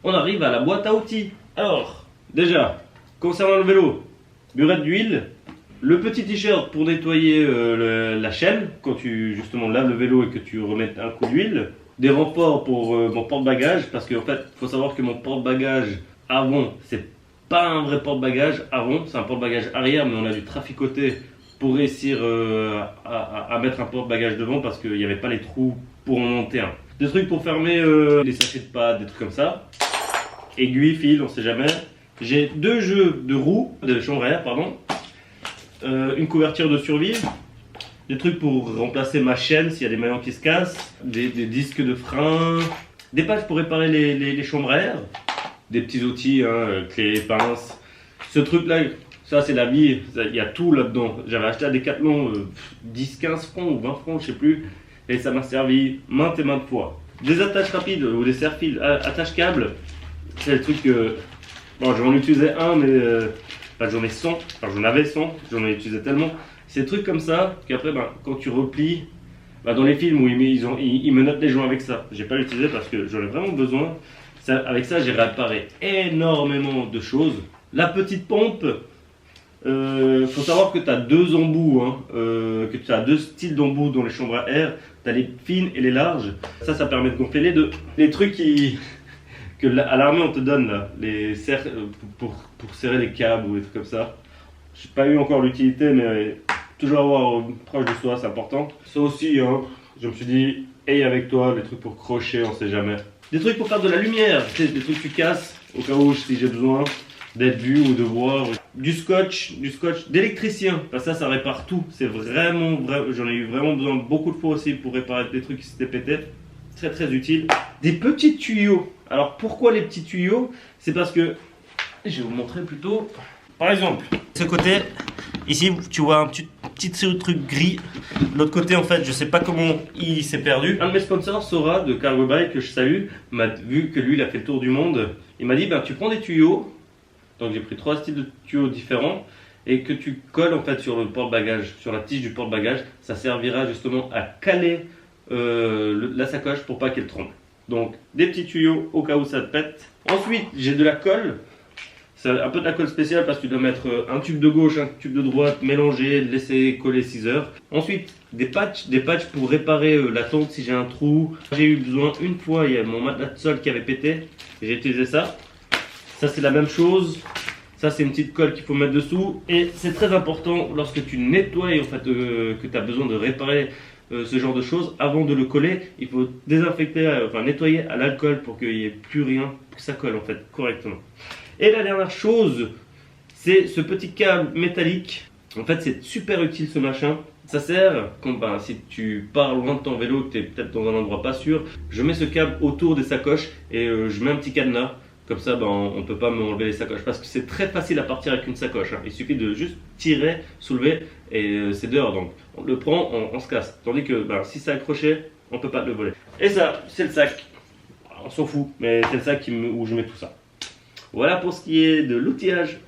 on arrive à la boîte à outils. Alors, déjà, concernant le vélo, burette d'huile, le petit t-shirt pour nettoyer la chaîne, quand tu justement laves le vélo et que tu remets un coup d'huile, des renforts pour mon porte-bagages, parce qu'en fait, il faut savoir que mon porte-bagages avant, c'est pas un vrai porte-bagages avant, c'est un porte-bagages arrière, mais on a dû traficoter pour réussir à mettre un porte-bagages devant parce qu'il n'y avait pas les trous pour en monter un. Des trucs pour fermer les sachets de pâtes, des trucs comme ça. Aiguille, fil, on sait jamais. J'ai 2 jeux de roues, de chambre à air, pardon. Une couverture de survie. Des trucs pour remplacer ma chaîne s'il y a des maillons qui se cassent. Des disques de frein. Des patchs pour réparer les chambres à air. Des petits outils, hein, clés, pinces. Ce truc-là, ça c'est la vie, il y a tout là-dedans. J'avais acheté à Decathlon 10-15 francs ou 20 francs, je sais plus. Et ça m'a servi maintes et maintes fois. Des attaches rapides ou des serre-fils, attache câble. C'est le truc que... Bon, j'en utilisais un, mais j'en ai 100. Enfin, j'en avais 100, j'en ai utilisé tellement. C'est des trucs comme ça qu'après, quand tu replies, dans les films où ils me notent les joints avec ça. J'ai pas l'utilisé parce que j'en ai vraiment besoin. Avec ça, j'ai réparé énormément de choses. La petite pompe, faut savoir que tu as 2 embouts, hein, que tu as 2 styles d'embouts dans les chambres à air. Tu as les fines et les larges. Ça permet de gonfler les deux. Les trucs que à l'armée on te donne, là, pour serrer les câbles ou des trucs comme ça. Je n'ai pas eu encore l'utilité, mais toujours avoir proche de soi, c'est important. Ça aussi, hein, je me suis dit, aie avec toi, les trucs pour crocher, on sait jamais. Des trucs pour faire de la lumière, des trucs que tu casses, au cas où si j'ai besoin d'être vu ou de voir. Du scotch d'électricien, ça répare tout. C'est vraiment, j'en ai eu vraiment besoin beaucoup de fois aussi pour réparer des trucs qui s'étaient pétés. Très très utile. Des petits tuyaux. Alors pourquoi les petits tuyaux? C'est parce que, je vais vous montrer plutôt. Par exemple, ce côté, ici tu vois un petit truc gris. De l'autre côté, en fait, je sais pas comment il s'est perdu. Un de mes sponsors, Sora de Cargo Bike, que je salue, m'a vu que lui il a fait le tour du monde. Il m'a dit, tu prends des tuyaux. Donc j'ai pris 3 styles de tuyaux différents et que tu colles en fait sur le porte-bagages, sur la tige du porte-bagages. Ça servira justement à caler la sacoche pour pas qu'elle tremble. Donc des petits tuyaux au cas où ça te pète. Ensuite, j'ai de la colle. C'est un peu de la colle spéciale parce que tu dois mettre un tube de gauche, un tube de droite, mélanger, laisser coller 6 heures. Ensuite, des patchs pour réparer la tente si j'ai un trou. J'ai eu besoin une fois, il y a mon matelas de sol qui avait pété. J'ai utilisé ça. Ça c'est la même chose. Ça c'est une petite colle qu'il faut mettre dessous. Et c'est très important lorsque tu nettoies en fait, que tu as besoin de réparer ce genre de choses. Avant de le coller, il faut désinfecter, nettoyer à l'alcool pour qu'il n'y ait plus rien, pour que ça colle en fait correctement. Et la dernière chose, c'est ce petit câble métallique. En fait, c'est super utile ce machin. Ça sert quand si tu pars loin de ton vélo, que tu es peut-être dans un endroit pas sûr. Je mets ce câble autour des sacoches et je mets un petit cadenas. Comme ça, on ne peut pas m'enlever les sacoches. Parce que c'est très facile à partir avec une sacoche. Hein. Il suffit de juste tirer, soulever et c'est dehors. Donc, on le prend, on se casse. Tandis que si c'est accroché, on ne peut pas le voler. Et ça, c'est le sac. On s'en fout, mais c'est le sac où je mets tout ça. Voilà pour ce qui est de l'outillage.